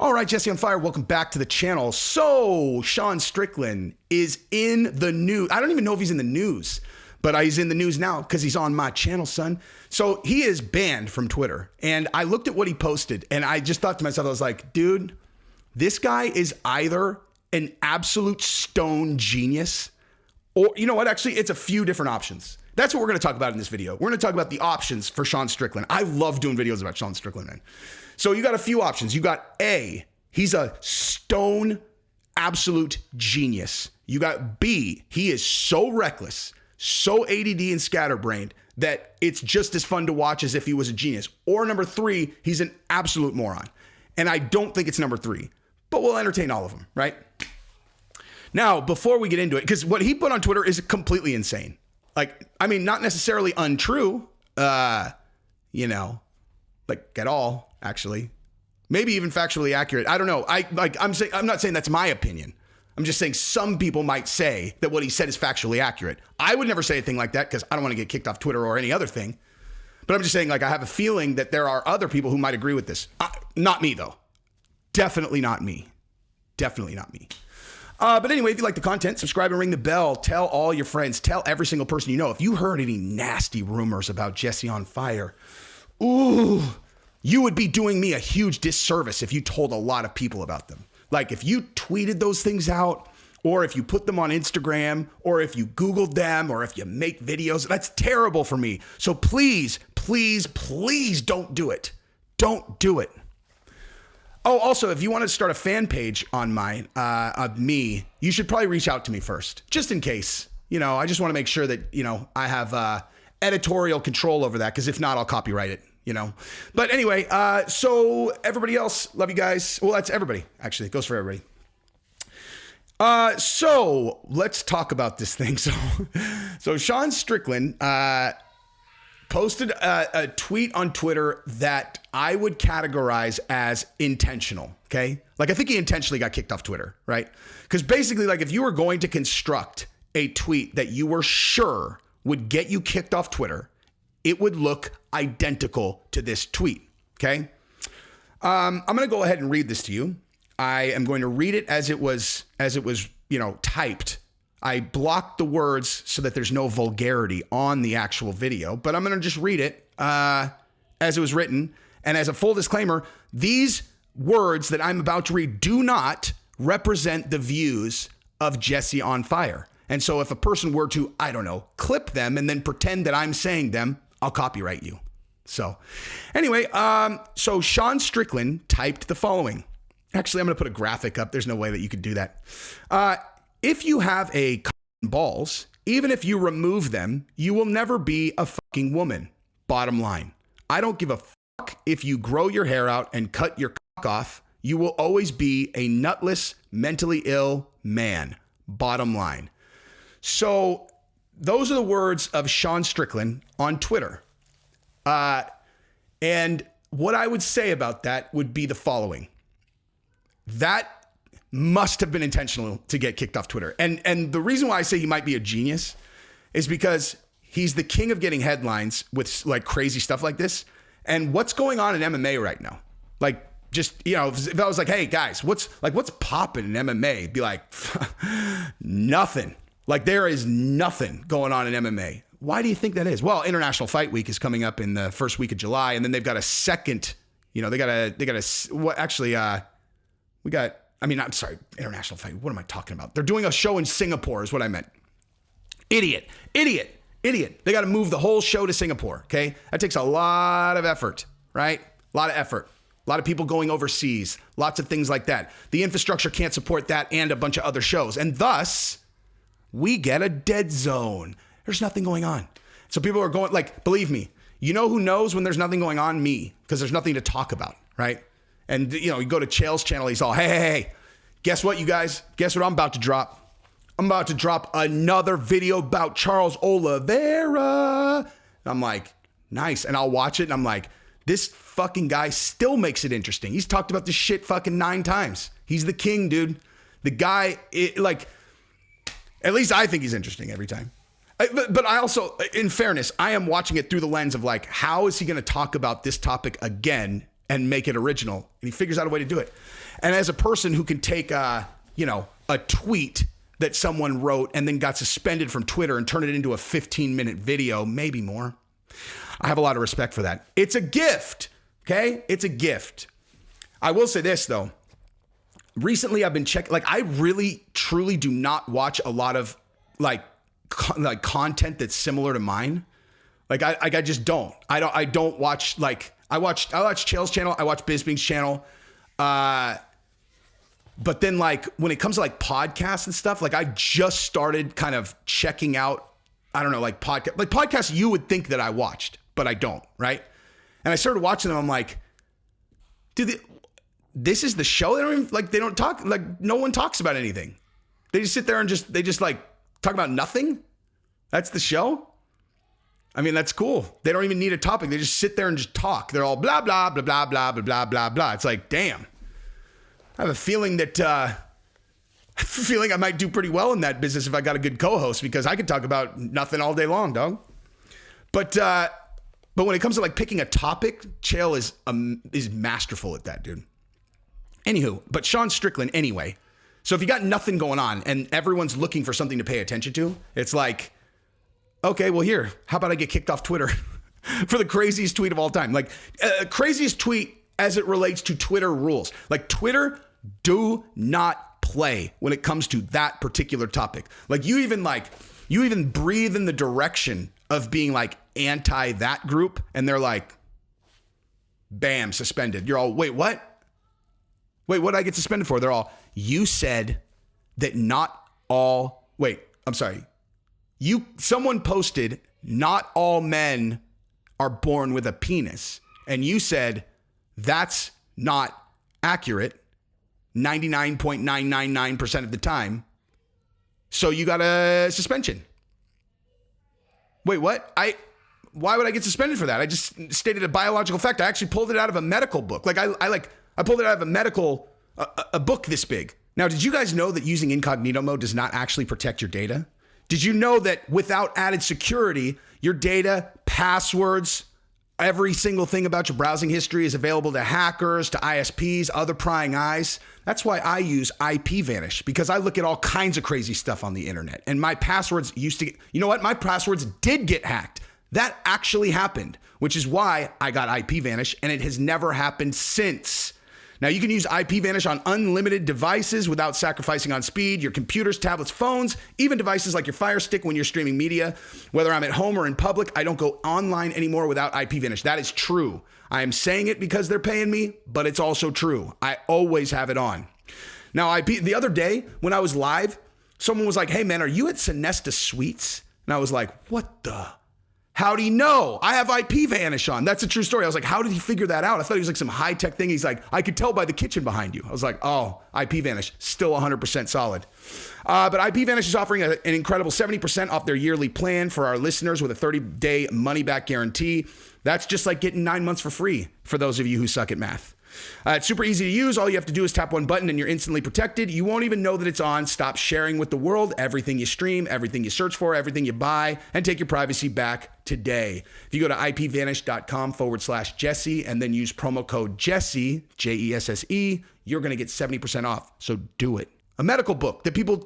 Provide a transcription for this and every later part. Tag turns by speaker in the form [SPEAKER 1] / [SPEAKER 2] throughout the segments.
[SPEAKER 1] All right, Jesse on Fire, welcome back to the channel. So, Sean Strickland is in the news. I don't even know if he's in the news, but he's in the news now because he's on my channel, son. So, he is banned from Twitter. And I looked at what he posted, and I just thought to myself, I was like, dude, this guy is either an absolute stone genius, or, you know what, actually, it's a few different options. That's what we're going to talk about in this video. We're going to talk about the options for Sean Strickland. I love doing videos about Sean Strickland, man. So you got a few options. You got A, he's a stone absolute genius. You got B, he is so reckless, so ADD and scatterbrained that it's just as fun to watch as if he was a genius. Or number 3, he's an absolute moron. And I don't think it's number 3, but we'll entertain all of them, right? Now, before we get into it, because what he put on Twitter is completely insane. Like, I mean, not necessarily untrue, you know, like at all, actually. Maybe even factually accurate. I don't know. I'm not saying that's my opinion. I'm just saying some people might say that what he said is factually accurate. I would never say a thing like that because I don't want to get kicked off Twitter or any other thing. But I'm just saying, like, I have a feeling that there are other people who might agree with this. Not me, though. Definitely not me. Definitely not me. But anyway, if you like the content, subscribe and ring the bell. Tell all your friends. Tell every single person you know. If you heard any nasty rumors about Jesse on Fire, ooh, you would be doing me a huge disservice if you told a lot of people about them. Like if you tweeted those things out, or if you put them on Instagram, or if you Googled them, or if you make videos, that's terrible for me. So please, please, please don't do it. Don't do it. Oh, also, if you want to start a fan page on mine, of me, you should probably reach out to me first, just in case. You know, I just want to make sure that, you know, I have editorial control over that, because if not, I'll copyright it, you know. But anyway, so everybody else, love you guys. Well, that's everybody, actually. It goes for everybody. So let's talk about this thing. So Sean Strickland posted a tweet on Twitter that I would categorize as intentional, okay? Like, I think he intentionally got kicked off Twitter, right? Because basically, like, if you were going to construct a tweet that you were sure would get you kicked off Twitter, it would look identical to this tweet, okay? I'm going to go ahead and read this to you. I am going to read it as it was, you know, typed. I blocked the words so that there's no vulgarity on the actual video, but I'm going to just read it as it was written. And as a full disclaimer, these words that I'm about to read do not represent the views of Jesse on Fire. And so if a person were to, I don't know, clip them and then pretend that I'm saying them, I'll copyright you. So anyway, so Sean Strickland typed the following. Actually, I'm going to put a graphic up. There's no way that you could do that. If you have a balls, even if you remove them, you will never be a fucking woman. Bottom line. I don't give a fuck if you grow your hair out and cut your cock off. You will always be a nutless, mentally ill man. Bottom line. So those are the words of Sean Strickland on Twitter. And what I would say about that would be the following. That must have been intentional to get kicked off Twitter. And the reason why I say he might be a genius is because he's the king of getting headlines with like crazy stuff like this. And what's going on in MMA right now? Like, just, you know, if I was like, hey guys, what's popping in MMA? Be like, nothing. Like, there is nothing going on in MMA. Why do you think that is? Well, International Fight Week is coming up in the first week of July. And then they've got a second, you know, I'm sorry, International Fight. What am I talking about? They're doing a show in Singapore is what I meant. Idiot. They got to move the whole show to Singapore, okay? That takes a lot of effort, right? A lot of effort. A lot of people going overseas. Lots of things like that. The infrastructure can't support that and a bunch of other shows. And thus, we get a dead zone. There's nothing going on. So people are going, like, believe me, you know who knows when there's nothing going on? Me, because there's nothing to talk about, right? And, you know, you go to Chael's channel, he's all, hey, guess what, you guys? Guess what I'm about to drop? I'm about to drop another video about Charles Oliveira. And I'm like, nice. And I'll watch it, and I'm like, this fucking guy still makes it interesting. He's talked about this shit fucking 9 times. He's the king, dude. The guy, like, at least I think he's interesting every time. But I also, in fairness, I am watching it through the lens of like, how is he going to talk about this topic again and make it original? And he figures out a way to do it. And as a person who can take, a tweet that someone wrote and then got suspended from Twitter and turn it into a 15-minute video, maybe more, I have a lot of respect for that. It's a gift, okay? It's a gift. I will say this, though. Recently, I've been checking, I really, truly do not watch a lot of, content that's similar to mine. I just don't. I don't watch, I watch Chael's channel. I watch Bisping's channel. But then when it comes to podcasts and stuff, I just started kind of checking out, I don't know, podcasts you would think that I watched, but I don't, right? And I started watching them. I'm like, dude, this is the show. They don't talk, no one talks about anything. They just sit there and they just talk about nothing. That's the show. I mean, that's cool. They don't even need a topic. They just sit there and just talk. They're all blah, blah, blah, blah, blah, blah, blah, blah, blah. It's like, damn. I have a feeling that, I might do pretty well in that business if I got a good co-host, because I could talk about nothing all day long, dog. But when it comes to picking a topic, Chael is masterful at that, dude. Anywho, but Sean Strickland anyway. So if you got nothing going on and everyone's looking for something to pay attention to, it's like, okay, well here, how about I get kicked off Twitter for the craziest tweet of all time? Craziest tweet as it relates to Twitter rules. Twitter do not play when it comes to that particular topic. You even breathe in the direction of being anti that group, and they're bam, suspended. You're all, wait, what? Wait, what did I get suspended for? They're all, you said that not all, wait, I'm sorry. Someone posted, not all men are born with a penis. And you said, that's not accurate 99.999% of the time. So you got a suspension. Wait, what? Why would I get suspended for that? I just stated a biological fact. I actually pulled it out of a medical book. I pulled it out of a book this big. Now, did you guys know that using incognito mode does not actually protect your data? Did you know that without added security, your data, passwords, every single thing about your browsing history is available to hackers, to ISPs, other prying eyes? That's why I use IPVanish, because I look at all kinds of crazy stuff on the internet. And my passwords my passwords did get hacked. That actually happened, which is why I got IPVanish, and it has never happened since. Now, you can use IPVanish on unlimited devices without sacrificing on speed, your computers, tablets, phones, even devices like your Fire Stick when you're streaming media. Whether I'm at home or in public, I don't go online anymore without IPVanish. That is true. I am saying it because they're paying me, but it's also true. I always have it on. Now, the other day when I was live, someone was like, hey, man, are you at Sonesta Suites? And I was like, what the? How'd he know? I have IPVanish on. That's a true story. I was like, how did he figure that out? I thought he was some high-tech thing. He's like, I could tell by the kitchen behind you. I was like, oh, IPVanish, still 100% solid. But IPVanish is offering an incredible 70% off their yearly plan for our listeners with a 30-day money-back guarantee. That's just like getting 9 months for free for those of you who suck at math. It's super easy to use. All you have to do is tap one button and you're instantly protected. You won't even know that it's on. Stop sharing with the world everything you stream, everything you search for, everything you buy, and take your privacy back today. If you go to ipvanish.com/Jesse and then use promo code Jesse, Jesse, you're going to get 70% off. So do it. A medical book that people,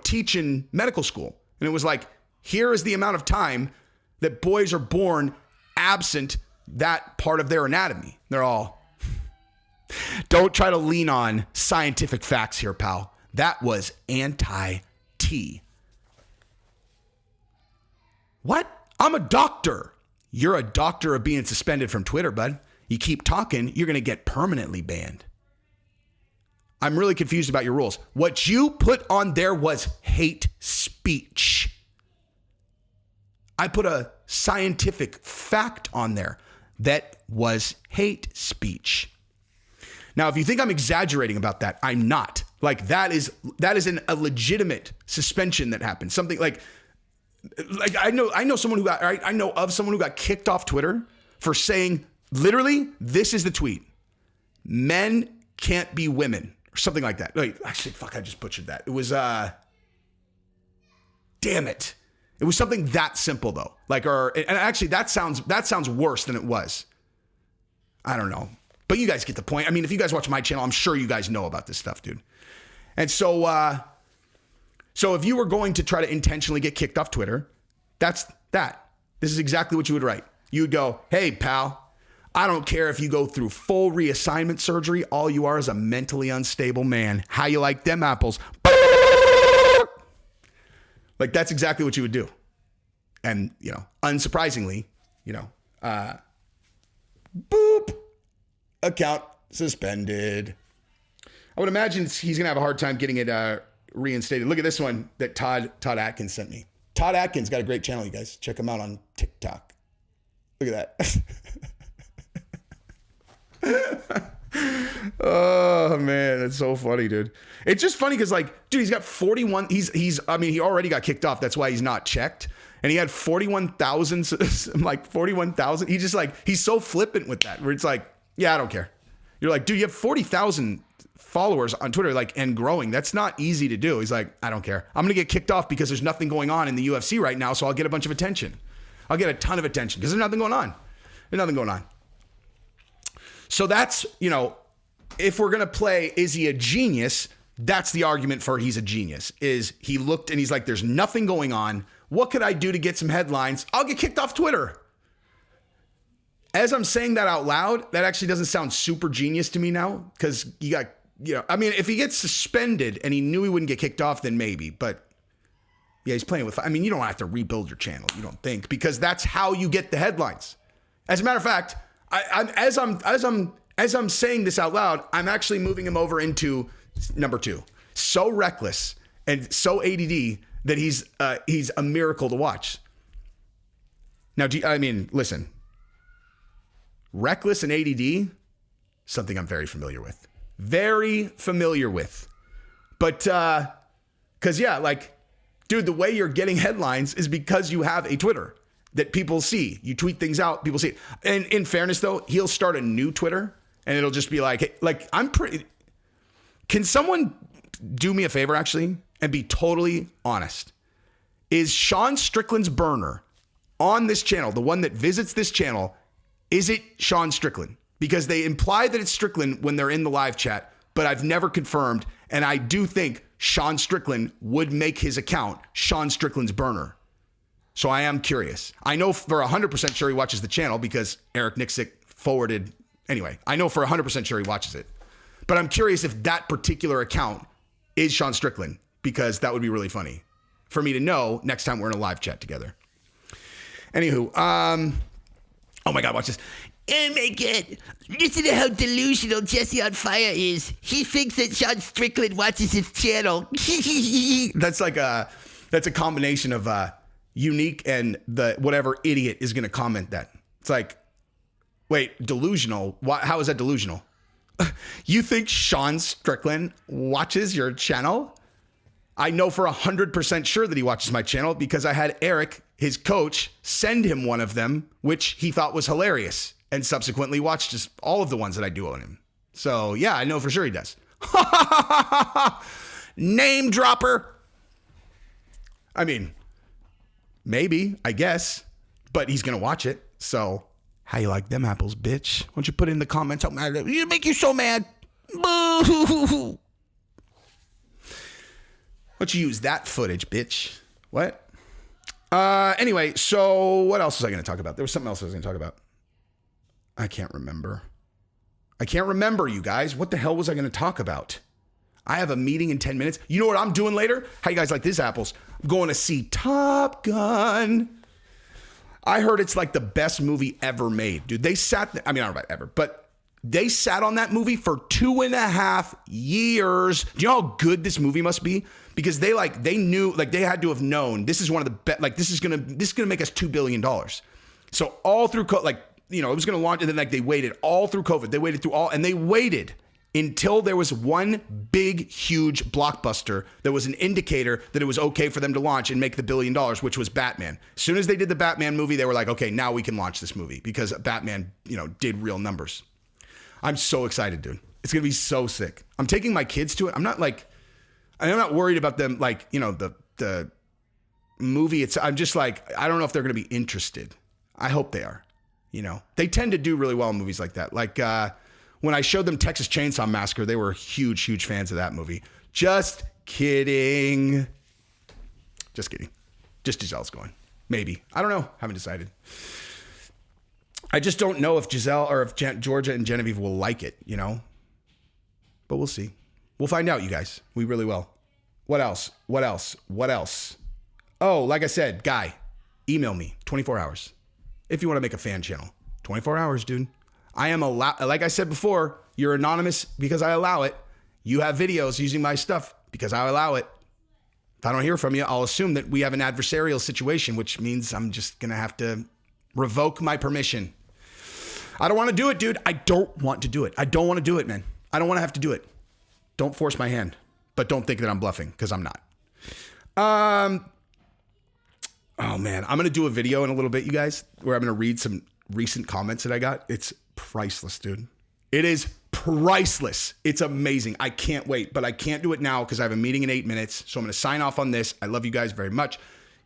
[SPEAKER 1] teach in medical school. And it was like, here is the amount of time that boys are born absent that part of their anatomy. They're all, don't try to lean on scientific facts here, pal. That was anti-T. What? I'm a doctor. You're a doctor of being suspended from Twitter, bud. You keep talking, you're going to get permanently banned. I'm really confused about your rules. What you put on there was hate speech. I put a scientific fact on there that was hate speech. Now, if you think I'm exaggerating about that, I'm not. That is a legitimate suspension that happened. Something I know of someone who got kicked off Twitter for saying, literally, this is the tweet: men can't be women, or something like that. Wait, actually, I just butchered that. It was damn it. It was something that simple though. And actually that sounds worse than it was. I don't know. But you guys get the point. I mean, if you guys watch my channel, I'm sure you guys know about this stuff, dude. And so, so if you were going to try to intentionally get kicked off Twitter, that's that. This is exactly what you would write. You would go, hey, pal, I don't care if you go through full reassignment surgery. All you are is a mentally unstable man. How you like them apples? Like, that's exactly what you would do. And, you know, unsurprisingly, you know, boop, account suspended. I would imagine he's going to have a hard time getting it reinstated. Look at this one that Todd Atkins sent me. Todd Atkins got a great channel, you guys. Check him out on TikTok. Look at that. Oh man, that's so funny, dude. It's just funny because, like, dude, he's got 41. I mean, he already got kicked off. That's why he's not checked. And he had 41,000, like 41,000. He just, like, he's so flippant with that, where it's like, yeah, I don't care. You're like, dude, you have 40,000 followers on Twitter, like, and growing. That's not easy to do. He's like, I don't care. I'm gonna get kicked off because there's nothing going on in the UFC right now, so I'll get a bunch of attention. I'll get a ton of attention because there's nothing going on. There's nothing going on. So that's, you know, if we're going to play, is he a genius? That's the argument for he's a genius. Is he looked and he's like, there's nothing going on. What could I do to get some headlines? I'll get kicked off Twitter. As I'm saying that out loud, that actually doesn't sound super genius to me now, because you got, you know, I mean, if he gets suspended and he knew he wouldn't get kicked off, then maybe. But yeah, he's playing with, I mean, you don't have to rebuild your channel, you don't think, because that's how you get the headlines. As a matter of fact, as I'm saying this out loud, I'm actually moving him over into number 2. So reckless and so ADD that he's a miracle to watch. Now, I mean, listen, reckless and ADD, something I'm very familiar with. Very familiar with. But, because, yeah, like, dude, the way you're getting headlines is because you have a Twitter that people see. You tweet things out, people see it. And in fairness, though, he'll start a new Twitter, and it'll just be like, hey, like, can someone do me a favor, actually, and be totally honest? Is Sean Strickland's burner on this channel, the one that visits this channel, is it Sean Strickland? Because they imply that it's Strickland when they're in the live chat, but I've never confirmed, and I do think Sean Strickland would make his account Sean Strickland's burner. So I am curious. I know for 100% sure he watches the channel because Eric Nixick forwarded. Anyway, I know for 100% sure he watches it. But I'm curious if that particular account is Sean Strickland, because that would be really funny for me to know next time we're in a live chat together. Anywho, oh my God, watch this.
[SPEAKER 2] Oh my God, listen to how delusional Jesse on Fire is. He thinks that Sean Strickland watches his channel.
[SPEAKER 1] That's a combination of unique and the whatever idiot is going to comment that. It's like, wait, delusional? How is that delusional? You think Sean Strickland watches your channel? I know for 100% sure that he watches my channel because I had Eric, his coach, send him one of them, which he thought was hilarious, and subsequently watched just all of the ones that I do on him. So yeah, I know for sure he does. Name dropper. I mean, maybe, I guess, but he's going to watch it. So how you like them apples, bitch? Why don't you put it in the comments? You make you so mad. Boo. Why don't you use that footage, bitch? What? Anyway, so what else was I going to talk about? There was something else I was going to talk about. I can't remember. You guys. What the hell was I going to talk about? I have a meeting in 10 minutes. You know what I'm doing later? How you guys like these apples? I'm going to see Top Gun. I heard it's like the best movie ever made. Dude, I mean, I don't know about ever, but they sat on that movie for 2.5 years. Do you know how good this movie must be? Because they knew, like, they had to have known this is one of the best, like, this is gonna make us $2 billion. So all through, like, you know, it was gonna launch, and then like they waited all through COVID. They waited through and they waited until there was one big, huge blockbuster that was an indicator that it was okay for them to launch and make the $1 billion, which was Batman. As soon as they did the Batman movie, they were like, okay, now we can launch this movie because Batman, you know, did real numbers. I'm so excited, dude. It's going to be so sick. I'm taking my kids to it. I'm not worried about them, like, you know, the movie. I'm just like, I don't know if they're going to be interested. I hope they are. You know, they tend to do really well in movies like that. Like, When I showed them Texas Chainsaw Massacre, they were huge, huge fans of that movie. Just kidding. Just kidding. Just Giselle's going. Maybe. I don't know. Haven't decided. I just don't know if Giselle or if Georgia and Genevieve will like it, you know? But we'll see. We'll find out, you guys. We really will. What else? What else? What else? Oh, like I said, Guy, email me 24 hours. If you want to make a fan channel. 24 hours, dude. I am like I said before, you're anonymous because I allow it. You have videos using my stuff because I allow it. If I don't hear from you, I'll assume that we have an adversarial situation, which means I'm just going to have to revoke my permission. I don't want to do it, dude. I don't want to do it. I don't want to do it, man. I don't want to have to do it. Don't force my hand, but don't think that I'm bluffing because I'm not. Oh man, I'm going to do a video in a little bit, you guys, where I'm going to read some recent comments that I got. It's priceless, dude. It is priceless. It's amazing. I can't wait, but I can't do it now because I have a meeting in 8 minutes. So I'm going to sign off on this. I love you guys very much.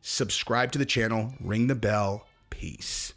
[SPEAKER 1] Subscribe to the channel, ring the bell. Peace.